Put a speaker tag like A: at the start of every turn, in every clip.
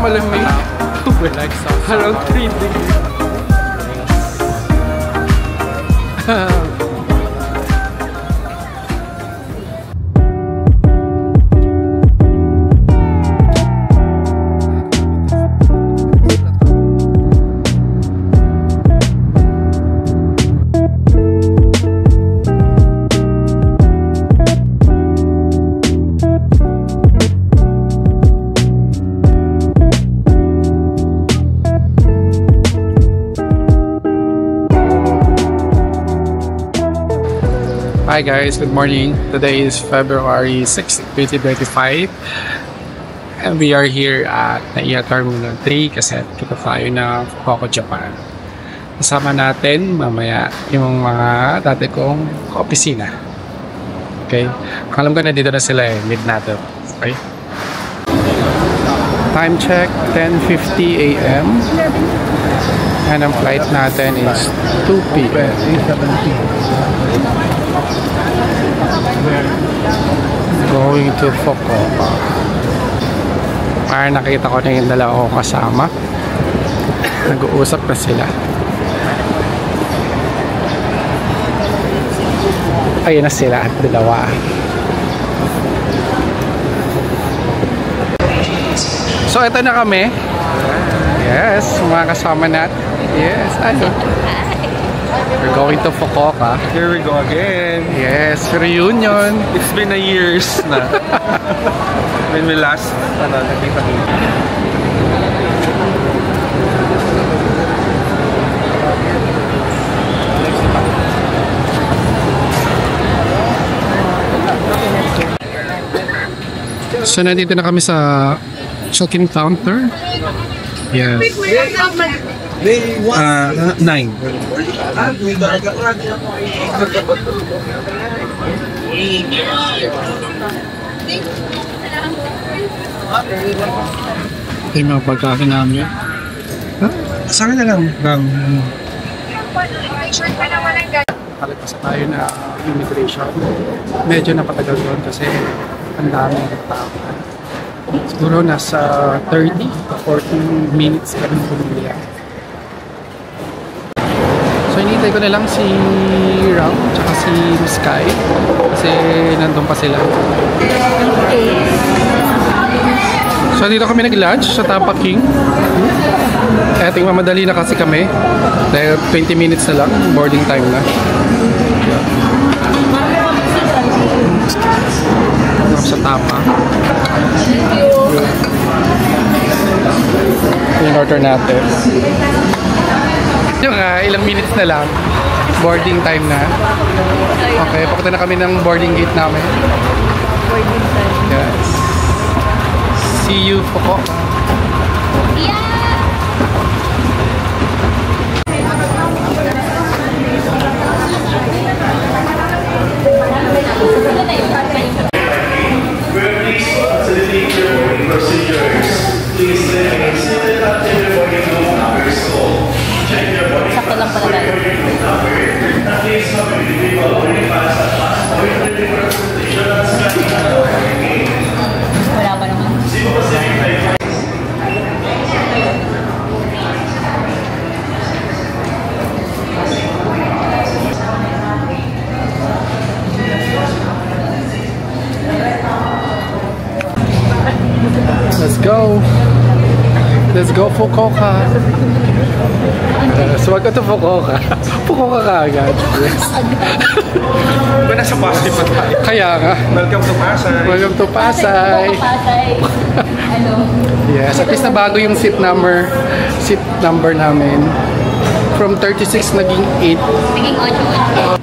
A: malamig.
B: Like sauce.
A: Around 3 degrees. Hi guys, good morning. Today is February 6, 2025 and we are here at NAIA Terminal 3 kasi kita tayo na Fukuoka, Japan. Kasama natin mamaya yung mga dati kong opisina. Okay? Alam ko na dito na sila eh, meet natin. Okay? Time check, 10:50 a.m. and ang flight natin is 2 p.m. Going to Fukuoka. Para nakita ko na yung dalawa ko kasama. Nag-uusap na sila. Ayun na sila at dalawa. So ito na kami. Yes, mga kasama natin. Yes, ano? We're going to Fukuoka.
B: Here we go again.
A: Yes, reunion.
B: It's been a years na. When we last, nakita ko.
A: So nandito na kami sa check-in counter. Yes.
B: 9.
A: Ito yung mga pagkakin namin.
B: Sa akin na lang.
A: Kalagpas tayo na immigration. Medyo napatagal doon kasi ang dami ng tao. Siguro nasa 30 to 40 minutes kami pumili. So hinihintay ko na lang si Ram tsaka si Sky kasi nandun pa sila. So dito kami nag-lunch sa Tapa King. Eto yung mamadali na kasi kami dahil 20 minutes na lang, boarding time na. Sa Tapa yung order natin. Yung ilang minutes na lang, boarding time na. Okay, papunta na kami ng boarding gate namin.
C: Boarding time.
A: Yes. See you, Fukuoka.
C: Yeah! Sakto lang pala tayo. Wala pa naman.
A: Let's go! Let's go Fukuoka! So welcome to Fukuoka. Fukuoka ka agad. Yes.
B: Ba nasa Pasay pa tayo?
A: Kaya nga.
B: Welcome to Pasay.
A: Welcome to Pasay.
C: Pasay. Ano?
A: Yes, at least na bago yung seat number namin. From 36 naging 8.
C: Naging 8.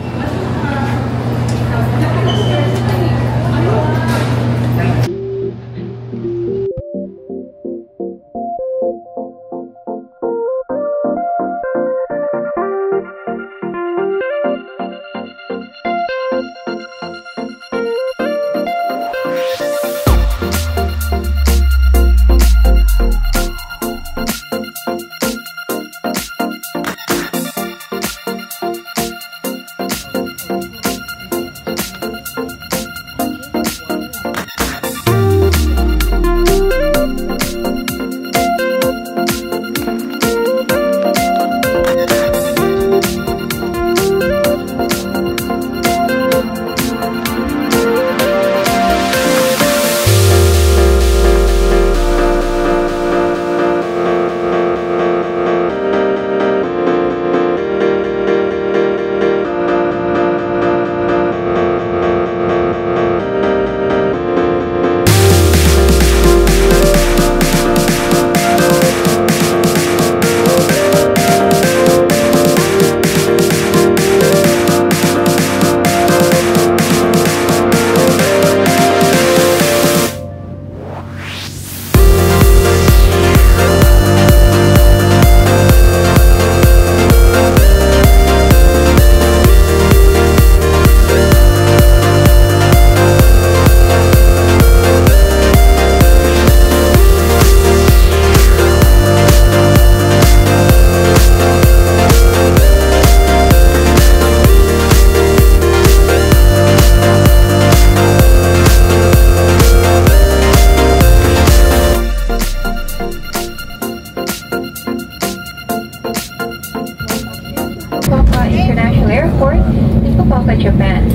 D: Fukuoka International Airport in Fukuoka, Japan.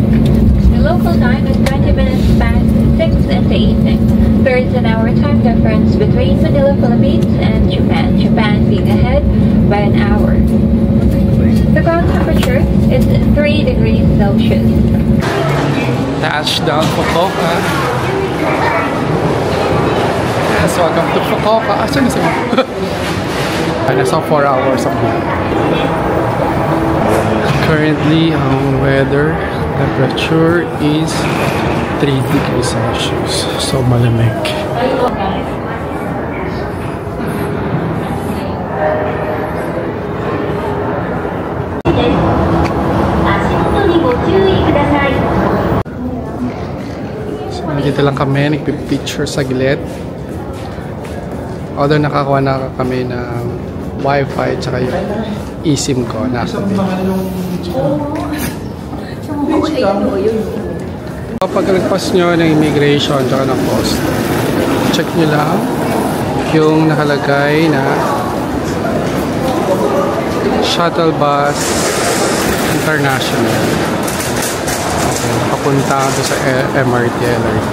D: The local time is 20 minutes past 6 in the evening. There is an hour time difference between Manila, Philippines and Japan, Japan being ahead by an hour. The ground temperature is 3 degrees Celsius.
A: Touchdown Fukuoka. Yes, welcome to Fukuoka. Asan na sila? Nasa 4 hours ako. Currently, ang weather temperature is 3 degrees Celsius. So, malamig. So, nandito lang kami. Nagpipicture sa gilid. Although nakakuha na kami ng Wi-Fi tsaka yung eSIM ko nasa din. Kapag nagpas nyo ng immigration tsaka ng post, check nyo lang yung nakalagay na shuttle bus international. Okay, papunta doon sa MRT LRT.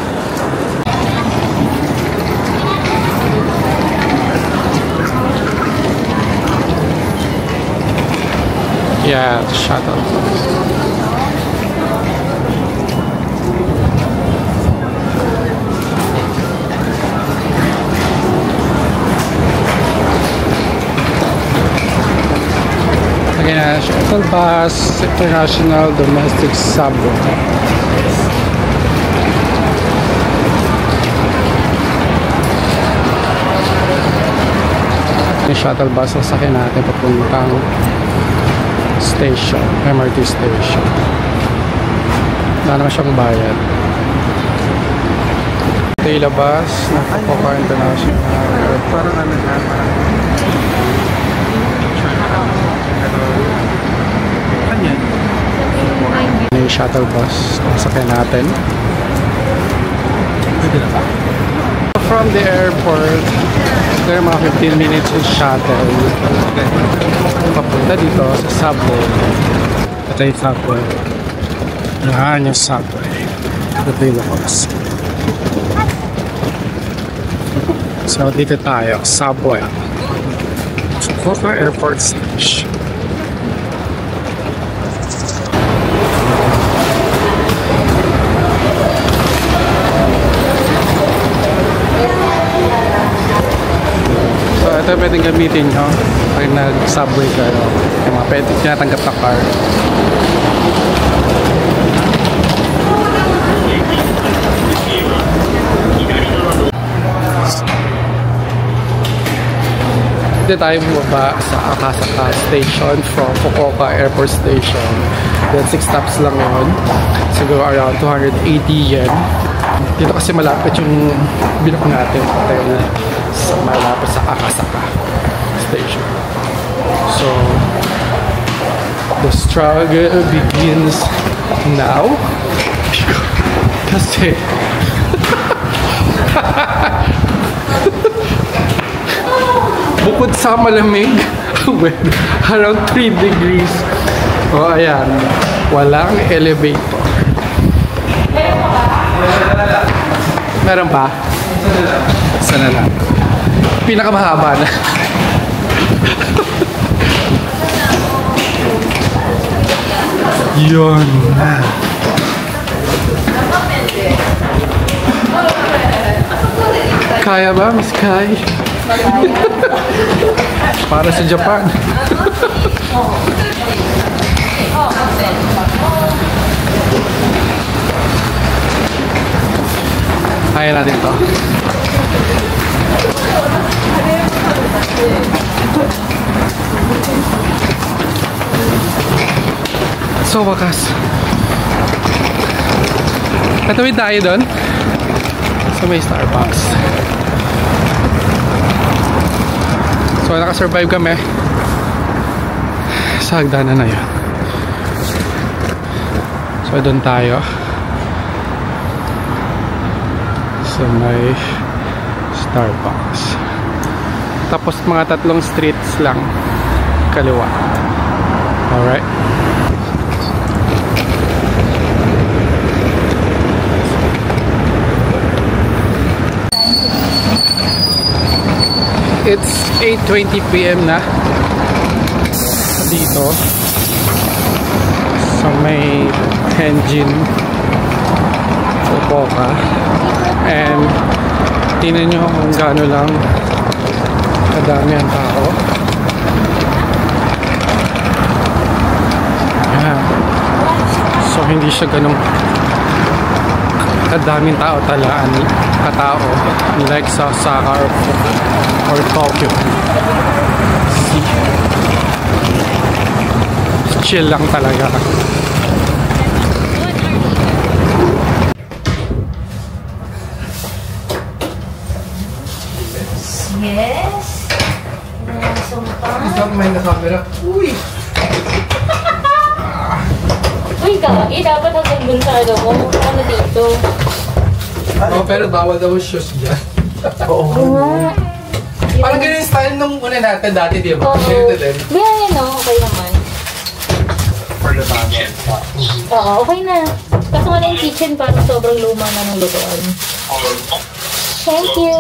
A: Yeah, shuttle bus. Again, shuttle bus, international domestic subway. Yung shuttle bus ang sakyan natin papuntang station, MRT station. Wala naman siyang bayad. Ito yung labas ng Fukuoka International.
B: Parang ano na, parang kanyan.
A: Yung shuttle bus sasakyan natin. From the airport, there are mga 15 minutes yung shuttle papunta dito sa subway. Ito yung subway. Yan yung subway. Ito yung labas. So dito tayo, subway. Fukuoka Airport Station. Ito pwedeng gamitin nyo pag nag-subway ka. Yung mga pwede tinatanggap na car. Dito tayo bumaba sa Akasaka Station from Fukuoka Airport Station. Then 6 stops lang yun. Siguro around 280 yen. Dito kasi malapit yung binook natin hotel sa malapit sa Akasaka Station. So, the struggle begins now. Kasi bukod sa malamig, around 3 degrees. O ayan, walang elevator. Meron pa? Sana lang. Pinakamahaba na. Yun. Kaya ba, Miss Kai? Para sa Japan. Kaya natin to. So, wakas. Natawid tayo doon. So, may Starbucks. So, nakasurvive kami sa hagdanan na yun. So, doon tayo. So, may Starbucks. Tapos, mga 3 streets lang kaliwa. Alright. 8:20 PM na dito sa may engine Fukuoka, and tingnan nyo kung gaano lang kadami ang tao. Ayan. So hindi siya ganong kadaming tao talaan katao like sa Osaka or Tokyo. See? Chill lang talaga.
C: Yes.
A: Stop may na-camera. Uy!
C: Uy, kagi. Dapat hanggang dun sa ano mo. Ano dito?
A: Oh, pero bawal daw shoes dyan. Oo. Parang ganyan yung style nung una natin dati, di ba? Ganito din.
C: Yeah, no. Okay naman.
A: For the bubble.
C: Oo, okay na. Kaso nga na yung kitchen parang sobrang luma na ng lutuan. Thank you.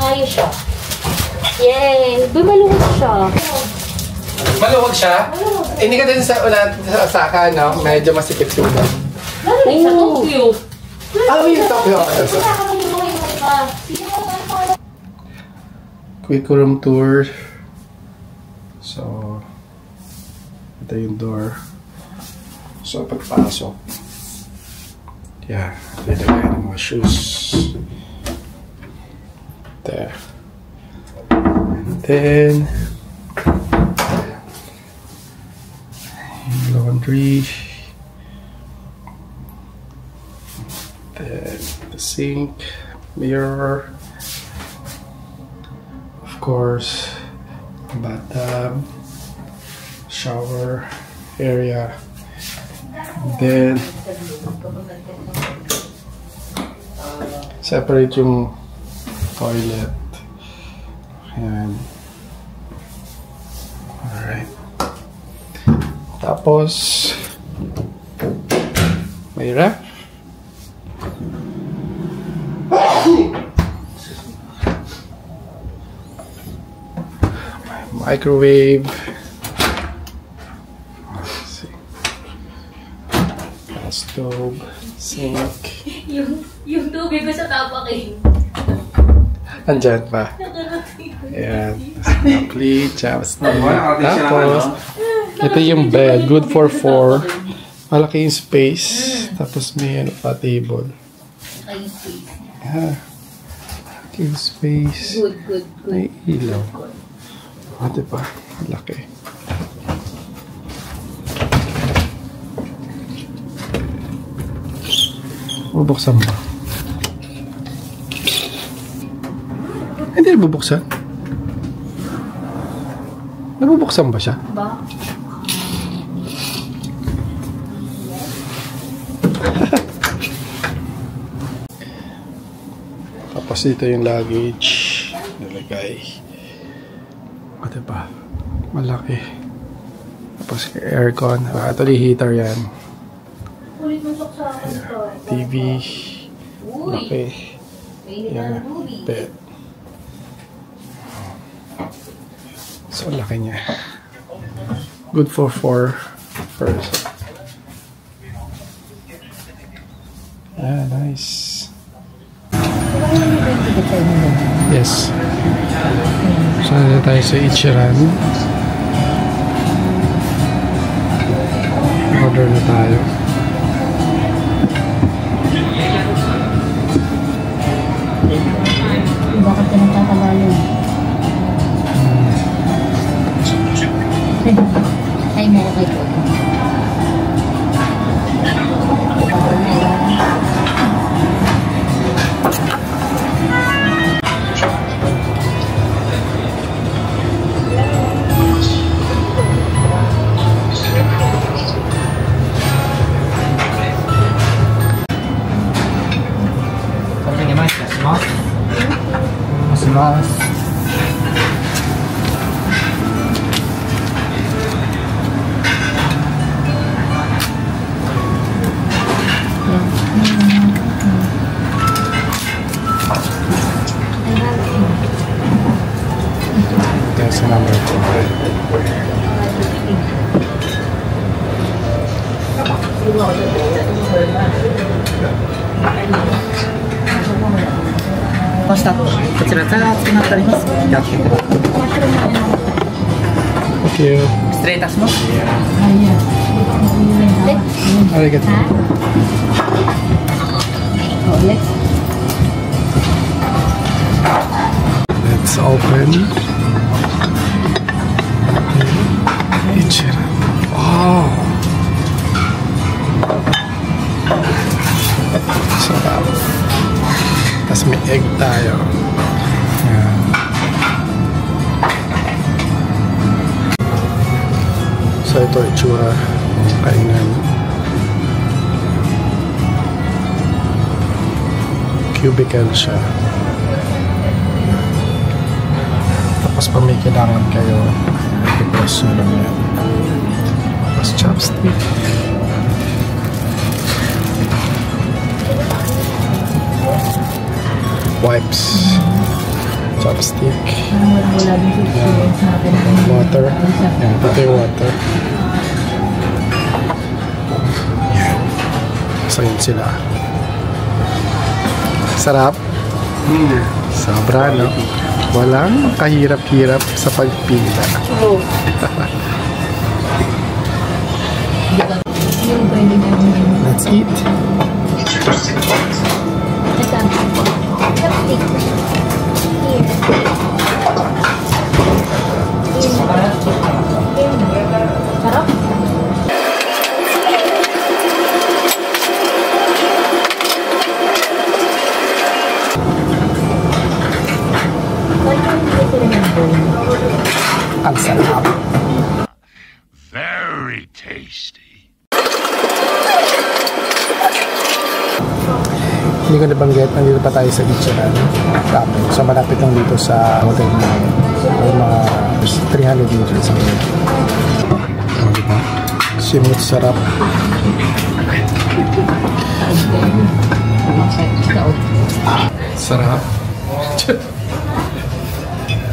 C: Ayos siya. Yay! Maluwag siya.
A: Maluwag siya? Hindi ka din sa Osaka, no? Medyo masikip siya.
C: Ay, sa Tokyo.
A: Yung Tokyo. Quick room tour. So, ito yung door. So, pagpasok. Yeah, dito kayo ng mga shoes. There. And then, laundry. Then, the sink, mirror. Of course, bathtub, shower area. Then, separate yung toilet. Ayan. Alright. Tapos, may ref. Microwave. Let's see. Stove, sink.
C: Yung tubig ko sa tapakin.
A: Andyan pa. Ayan. Plate, tapos ito yung bed. Good for 4. Malaki yung space. Tapos may ano pa, table. Yeah. Malaki yung space.
C: Good.
A: May ilaw. Diba? Malaki. Bubuksan ba? Hindi na bubuksan. Nabubuksan ba siya?
C: Ba?
A: Tapos dito yung luggage. Nilagay. O diba? Malaki. Tapos aircon. Actually heater yan.
C: Ulit mo sa akin to.
A: TV.
C: Uy!
A: Okay.
C: Mainit
A: Yan.
C: na ng ulit.
A: Bed. So, laki niya. Good for 4 person. Ah, nice. Yes. So, na tayo sa Ichiran. Order na tayo.
C: Bakit ka nagtatagalog? Ay, mo kay ko.
A: sa number 2.
E: こちらが熱くなっております。やってください。
A: Thank you.
E: 失礼いたします。
A: Arigato. Let's open. Ichira. Wow. Sarap. Tapos may egg tayo. Yan. So ito itsura ng kainan. Cubicle siya. Tapos pa may kailangan kayo, i-press nyo lang yan. Tapos chopstick. Wipes. Chopstick. Water. Yan, ito yung water. Yan. So yun sila. Sarap. Sobra, no? Walang kahirap-hirap sa pagpila. Let's eat.
C: Sarap.
A: Ang sarap.
F: Very tasty.
A: Hindi ko nabanggit, nandito pa tayo sa Ichiran. So malapit lang dito sa hotel namin. May mga 300 meters ang dito. O, diba? Simut sarap. Sarap.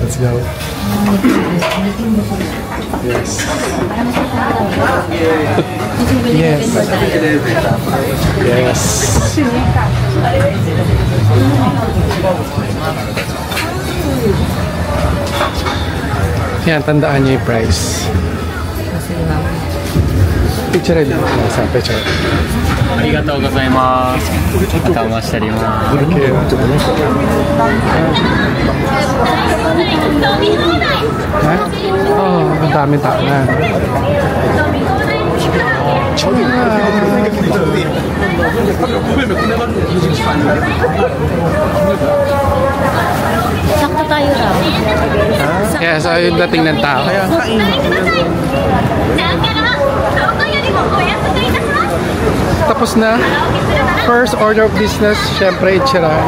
A: Let's go. Yes. Yes. Yes. Yan, tandaan niyo yung price. Picture rin. Sa picture.
E: ありがとうございます。おかましております。
A: Okay. Ha? Oh, ang dami tao na.
C: Sakto tayo raw.
A: Kaya sa yung dating ng tao. Kaya tapos na. First order of business, syempre Ichiran.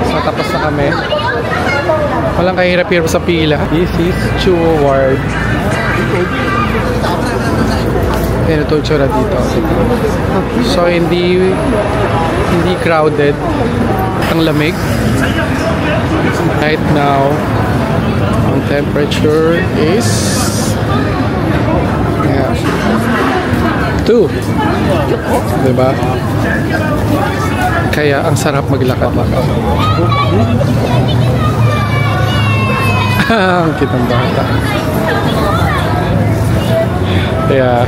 A: So tapos na kami. Walang kahirap-hirap sa pila. This is Chuo Ward. Yan ito itsura dito. So hindi crowded. Ang lamig. Right now, ang temperature is 2. Diba? Kaya ang sarap maglakad-lakad. Ang kitang bata. Kaya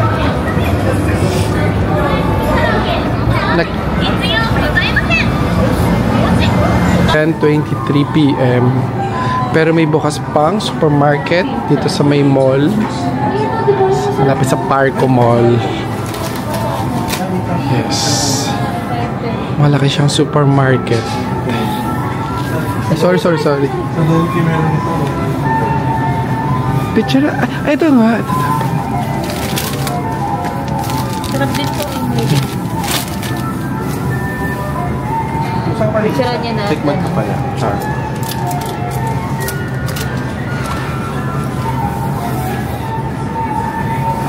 A: 10:23 PM. Pero may bukas pang supermarket dito sa may mall. Malapit sa Parco Mall. Yes. Malaki siyang supermarket. Sorry. Picture. Ay, ito nga.
C: Sarap din po. Picture niya na.
B: Tikman ko pala. Sorry.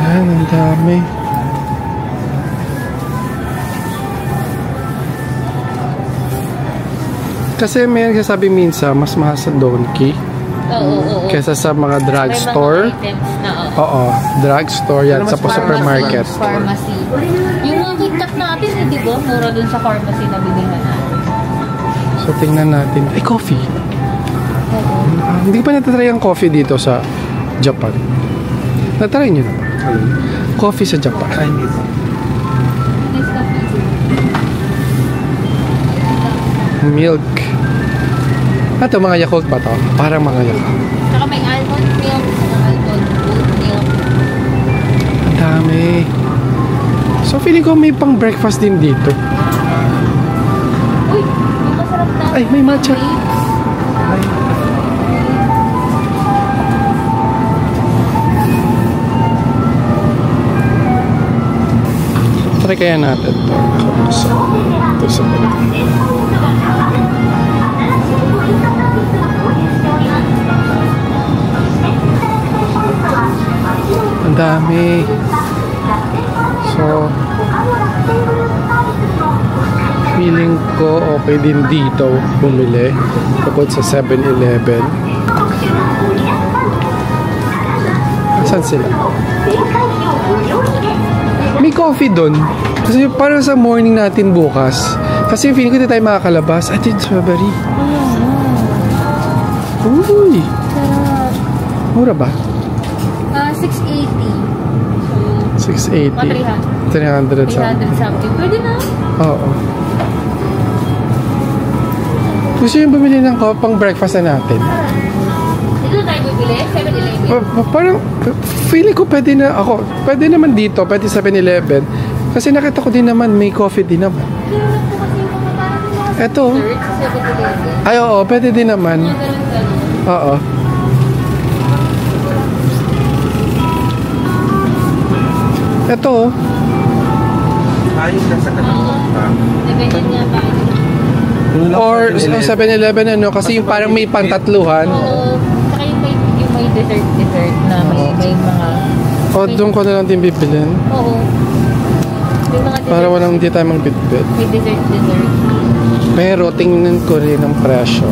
A: Ayan, ang dami. Kasi may nagsasabi minsan, mas mahal sa Donkey.
C: Oo.
A: kesa sa mga drugstore.
C: May mga items na,
A: Oo, drugstore yan sa supermarket.
C: Pharmacy. Yung mga KitKat natin, di ba? Mura dun sa pharmacy na bilihan natin.
A: So, tingnan natin. Ay, coffee. Hindi pa natatry ang coffee dito sa Japan. Natry nyo na ba? Coffee sa Japan. Milk. Ito, mga Yakult ba to? Parang mga Yakult.
C: Saka may almond milk. Almond oat milk.
A: Ang dami. So, feeling ko may pang breakfast din dito.
C: Uy, may masarap na.
A: Ay, may matcha. Try kaya natin ito. Ito sa ang dami. So, feeling ko okay din dito bumili bukod sa 7-Eleven. Saan sila? May coffee doon. Kasi parang sa morning natin bukas. Kasi feeling ko hindi tayo makakalabas. I did strawberry. Uy! Mura ba?
C: 680.
A: 680. 300 something.
C: 300 something. Pwede na.
A: Oo. Gusto yung bumili ng pang breakfast na natin.
C: Dito tayo bibili? 7-Eleven?
A: Parang, feeling ko pwede na ako. Pwede naman dito, pwede 7-Eleven. Kasi nakita ko din naman, may coffee din naman. Eto.
C: 7-Eleven.
A: Ay, oo, pwede din naman. Oo. Eto.
B: Ayos na sa kanila.
C: Ganyan nga ba?
A: Or 7-Eleven, ano, kasi yung parang may pantatluhan.
C: Oo. Saka yung may dessert na may mga...
A: O, doon ko na lang din bibilin.
C: Oo. May mga dessert.
A: Para walang hindi tayo magbitbit.
C: May dessert.
A: Pero tingnan ko rin ang presyo.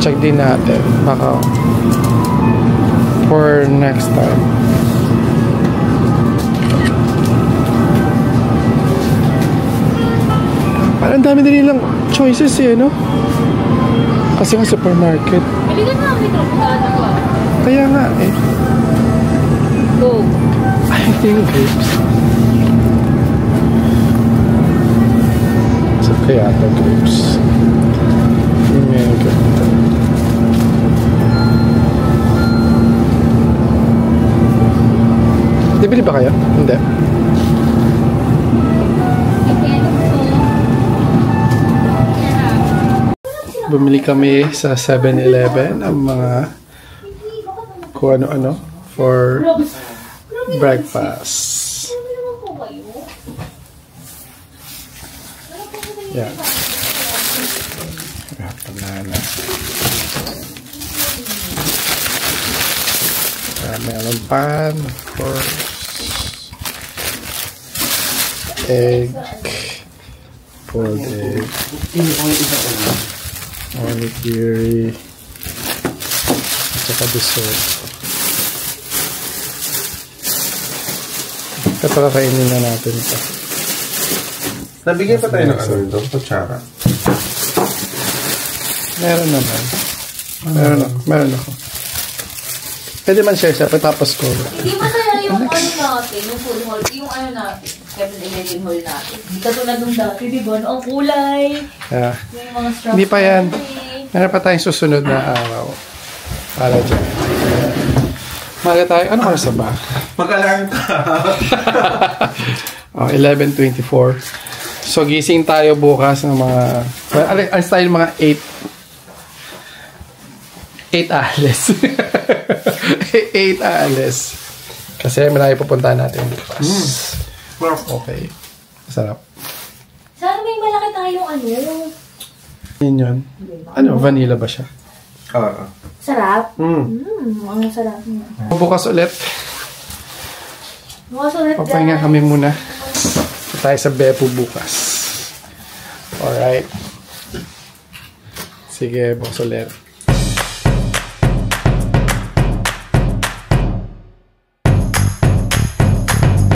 A: Check din natin. Baka for next time. Parang dami din nilang choices eh, no? Kasi nga supermarket.
C: Bili ka na, may tropuhan ako.
A: Kaya nga eh.
C: Go.
A: I think grapes. So, kaya ito grapes. Yung ganda. Bibili ba kayo? Hindi. Bumili kami sa 7-Eleven ang mga kung ano-ano for breakfast. Yeah. Banana. Melon pan, of course. Egg. Boiled egg. Onigiri. At saka dessert. Ito kakainin na natin ito.
B: Nabigyan pa tayo ng ano doon, kutsara.
A: Meron naman. Meron ako. Pwede man share siya, tapos ko.
C: Hindi masaya yung ano natin, yung full haul, yung ano natin, 7-Eleven haul natin. Hindi katulad nung dati, di ba? Ang kulay.
A: Yeah.
C: Yung mga straws.
A: Hindi pa yan. Meron pa tayong susunod na araw. Para dyan. Maga tayo. Ano oras na ba?
B: Mag-alarm ka.
A: 11:24. So, gising tayo bukas ng mga... Ang style mga 8 aales. 8 aales. Kasi marami pupuntahan natin bukas. Okay. Masarap.
C: Sana may malaki tayong ano.
A: Yun. Ano? Vanilla ba siya?
B: Oo.
C: Sarap. Ang sarap niya.
A: Bukas ulit.
C: Bukas ulit, guys.
A: Papahinga kami muna. Tayo sa Beppu bukas. Alright. Sige, bukas ulit.